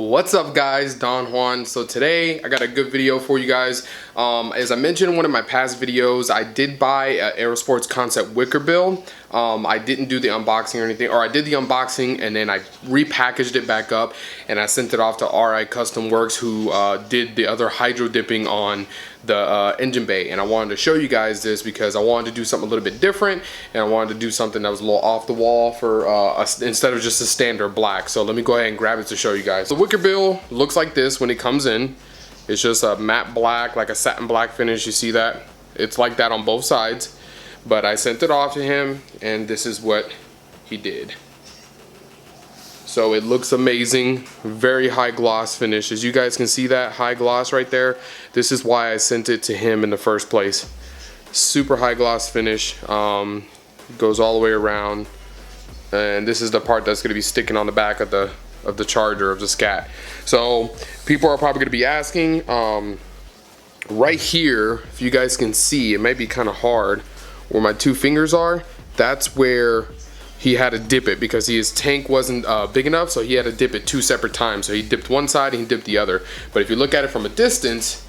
What's up guys, Don Juan. So today I got a good video for you guys. As I mentioned in one of my past videos, I did buy an Aero Spot Concepts Wicker build. I didn't do the unboxing or anything, or I did the unboxing and then I repackaged it back up and I sent it off to RI Custom Works, who did the other hydro dipping on the engine bay. And I wanted to show you guys this because I wanted to do something a little bit different, and I wanted to do something that was a little off the wall for instead of just a standard black. So let me go ahead and grab it to show you guys. The Wicker bill looks like this when it comes in. It's just a matte black, like a satin black finish. You see that? It's like that on both sides. But I sent it off to him and this is what he did. So it looks amazing, very high gloss finish. As you guys can see, that high gloss right there, this is why I sent it to him in the first place. Super high gloss finish, goes all the way around, and this is the part that's going to be sticking on the back of the charger of the Scat. So people are probably going to be asking, right here, if you guys can see, it might be kind of hard, where my two fingers are, that's where he had to dip it because his tank wasn't big enough, so he had to dip it two separate times. So he dipped one side and he dipped the other. But if you look at it from a distance,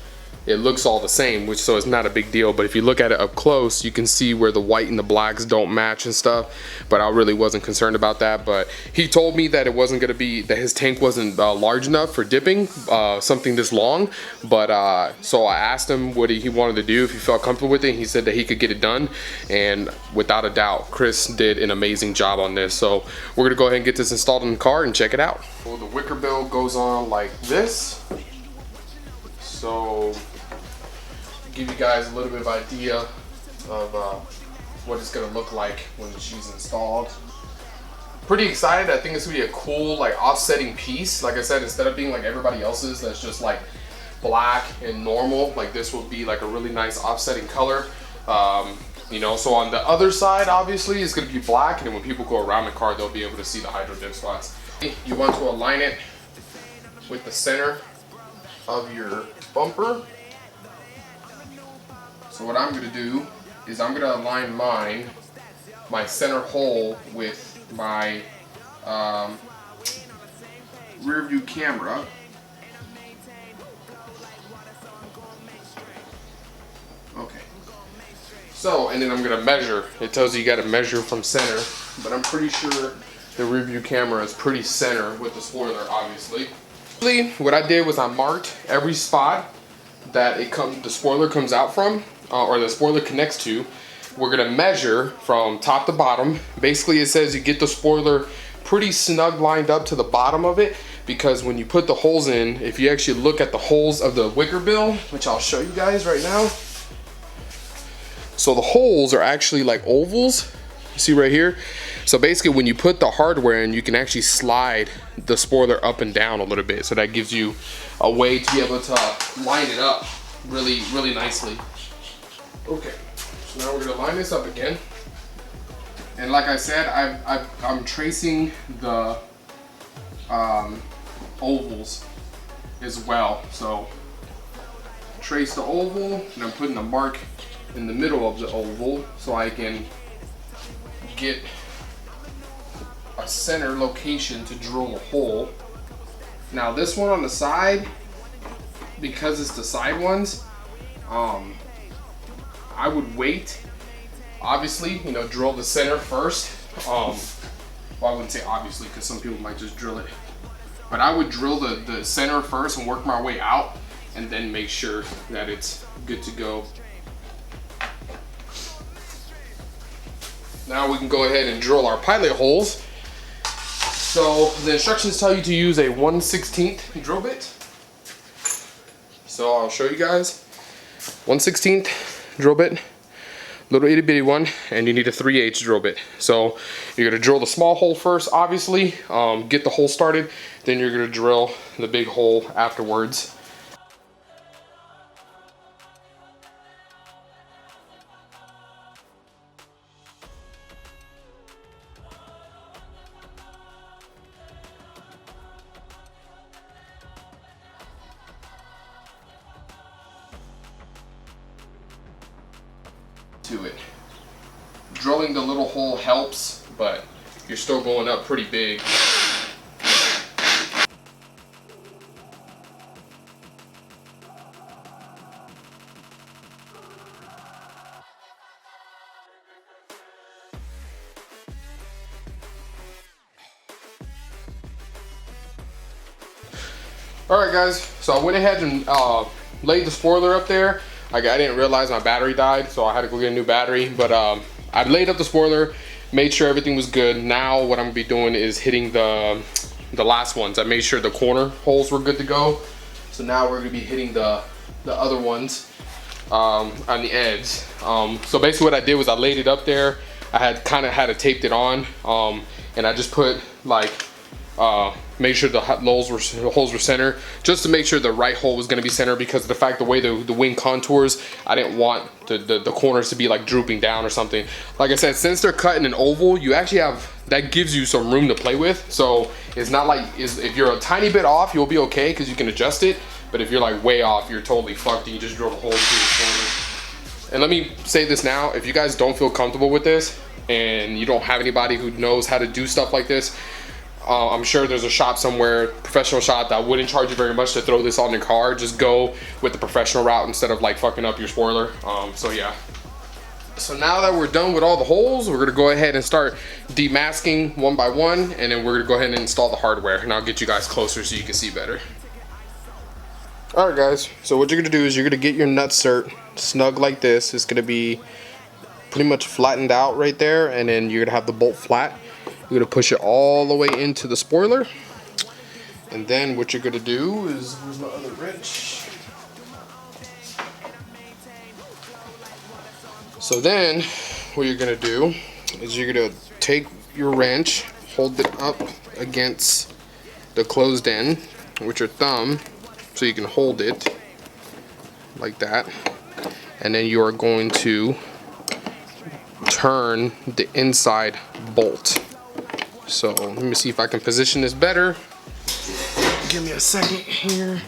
it looks all the same, so it's not a big deal. But if you look at it up close, you can see where the white and the blacks don't match and stuff. But I really wasn't concerned about that. But he told me that it wasn't gonna be, that his tank wasn't large enough for dipping something this long. But so I asked him what he wanted to do, if he felt comfortable with it, and he said that he could get it done. And without a doubt, Chris did an amazing job on this. So we're gonna go ahead and get this installed in the car and check it out. Well, the Wicker bill goes on like this. So give you guys a little bit of idea of what it's gonna look like when she's installed. Pretty excited. I think it's gonna be a cool, like, offsetting piece. Like I said, instead of being like everybody else's that's just like black and normal, like this will be like a really nice offsetting color. You know, so on the other side, obviously, it's gonna be black, and then when people go around the car, they'll be able to see the hydro dip spots. You want to align it with the center of your bumper. So what I'm gonna do is I'm gonna align my center hole with my rear view camera. Okay. So, and then I'm gonna measure. It tells you gotta measure from center, but I'm pretty sure the rear view camera is pretty center with the spoiler, obviously. What I did was I marked every spot that the spoiler comes out from, or the spoiler connects to. We're gonna measure from top to bottom. Basically, it says you get the spoiler pretty snug lined up to the bottom of it, because when you put the holes in, if you actually look at the holes of the Wicker bill, which I'll show you guys right now. So the holes are actually like ovals. You see right here? So basically, when you put the hardware in, you can actually slide the spoiler up and down a little bit. So that gives you a way to be able to line it up really, really nicely. Okay, so now we're gonna line this up again. And like I said, I'm tracing the ovals as well. So trace the oval, and I'm putting a mark in the middle of the oval so I can get a center location to drill a hole. Now this one on the side, because it's the side ones, I would wait. Obviously, you know, drill the center first. Well, I wouldn't say obviously, because some people might just drill it. But I would drill the center first and work my way out, and then make sure that it's good to go. Now we can go ahead and drill our pilot holes. So the instructions tell you to use a 1/16 drill bit. So I'll show you guys. 1/16 drill bit, little itty bitty one, and you need a 3/8 drill bit. So you're gonna drill the small hole first, obviously, get the hole started, then you're gonna drill the big hole afterwards. To it. Drilling the little hole helps, but you're still going up pretty big. Alright guys, so I went ahead and laid the spoiler up there. I didn't realize my battery died, so I had to go get a new battery. But I laid up the spoiler, made sure everything was good. Now what I'm gonna be doing is hitting the last ones. I made sure the corner holes were good to go. So now we're gonna be hitting the other ones on the edge. So basically what I did was I laid it up there. I had kind of had it taped it on, and I just put like made sure the holes were center, just to make sure the right hole was going to be center, because of the fact the way the wing contours, I didn't want the corners to be like drooping down or something. Like I said, since they're cut in an oval, you actually have, that gives you some room to play with. So it's not like, if you're a tiny bit off, you'll be okay because you can adjust it. But if you're like way off, you're totally fucked and you just drilled a hole through the corner. And let me say this now, if you guys don't feel comfortable with this and you don't have anybody who knows how to do stuff like this, I'm sure there's a shop somewhere, professional shop, that wouldn't charge you very much to throw this on your car. Just go with the professional route instead of like fucking up your spoiler. So yeah. So now that we're done with all the holes, we're gonna go ahead and start demasking one by one, and then we're gonna go ahead and install the hardware, and I'll get you guys closer so you can see better. Alright guys, so what you're gonna do is you're gonna get your nutsert snug like this. It's gonna be pretty much flattened out right there, and then you're gonna have the bolt flat. You're gonna push it all the way into the spoiler, and then what you're gonna do is, where's my other wrench? So then what you're gonna do is you're gonna take your wrench, hold it up against the closed end with your thumb so you can hold it like that, and then you are going to turn the inside bolt. So let me see if I can position this better. Give me a second here.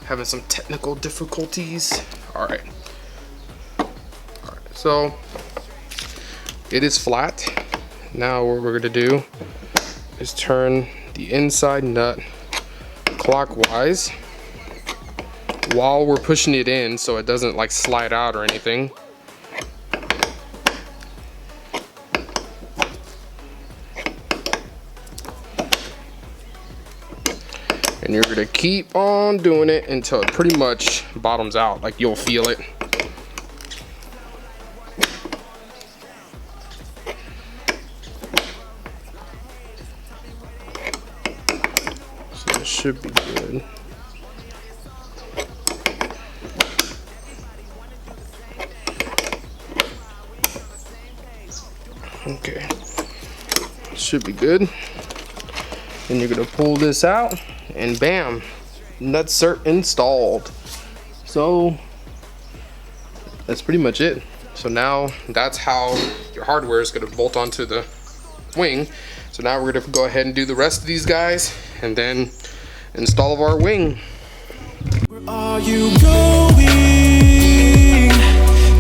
Having some technical difficulties. Alright. Alright, so it is flat. Now what we're gonna do is turn the inside nut clockwise while we're pushing it in so it doesn't like slide out or anything. And you're gonna keep on doing it until it pretty much bottoms out, like you'll feel it. So it should be good. Okay, should be good. Then you're gonna pull this out, and bam, nutsert installed. So that's pretty much it. So now that's how your hardware is gonna bolt onto the wing. So now we're gonna go ahead and do the rest of these guys and then install our wing. Where are you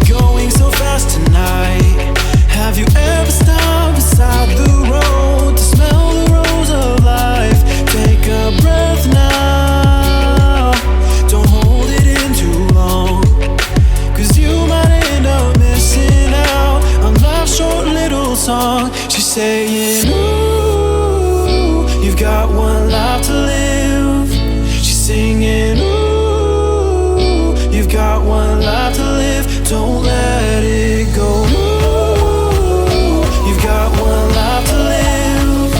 going so fast tonight? Have you ever stopped beside the road to smell the rose of life? Take a breath now, don't hold it in too long, 'cause you might end up missing out on life's short little song. She's saying, ooh, you've got one life to live. She's singing, ooh, you've got one life to live. Don't let it go. You've got one life to live.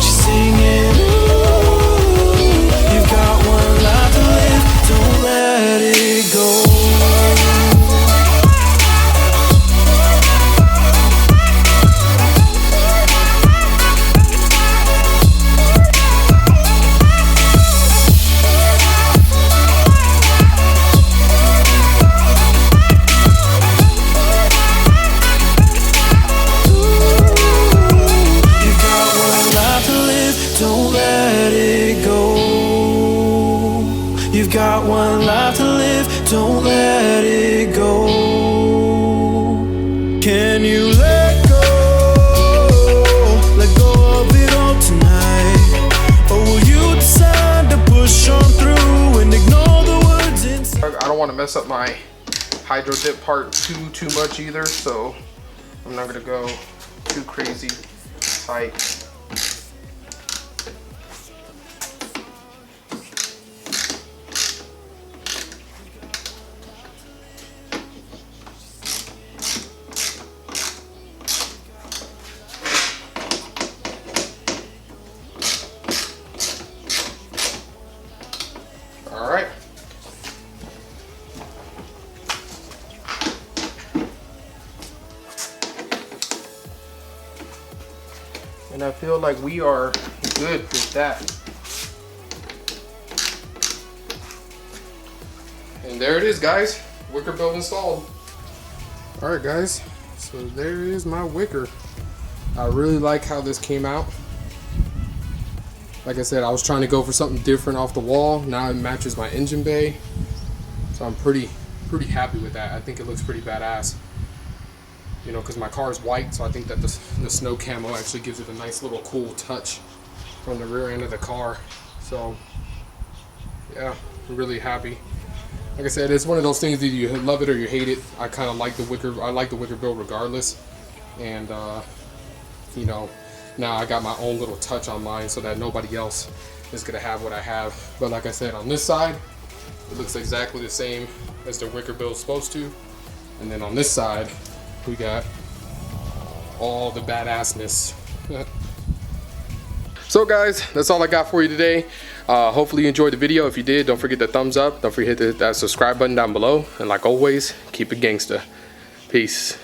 She's singing, ooh, you've got one life to live. Don't let it go. Got one life to live, don't let it go. Can you let go of it all tonight? Or will you decide to push on through and ignore the words inside? I don't want to mess up my hydro dip part too much either, so I'm not gonna go too crazy tight. And I feel like we are good with that. And there it is, guys. Wicker bill installed. Alright guys, so there is my Wicker. I really like how this came out. Like I said, I was trying to go for something different off the wall. Now it matches my engine bay. So I'm pretty happy with that. I think it looks pretty badass. You know, because my car is white, so I think that the snow camo actually gives it a nice little cool touch from the rear end of the car. So yeah, I'm really happy. Like I said, it's one of those things that you love it or you hate it. I kind of like the Wicker. I like the Wicker build regardless. And you know, now I got my own little touch on mine so that nobody else is gonna have what I have. But like I said, on this side, it looks exactly the same as the Wicker build is supposed to. And then on this side, we got all the badassness. So guys, that's all I got for you today. Hopefully you enjoyed the video. If you did, don't forget the thumbs up. Don't forget to hit that subscribe button down below. And like always, keep it gangsta. Peace.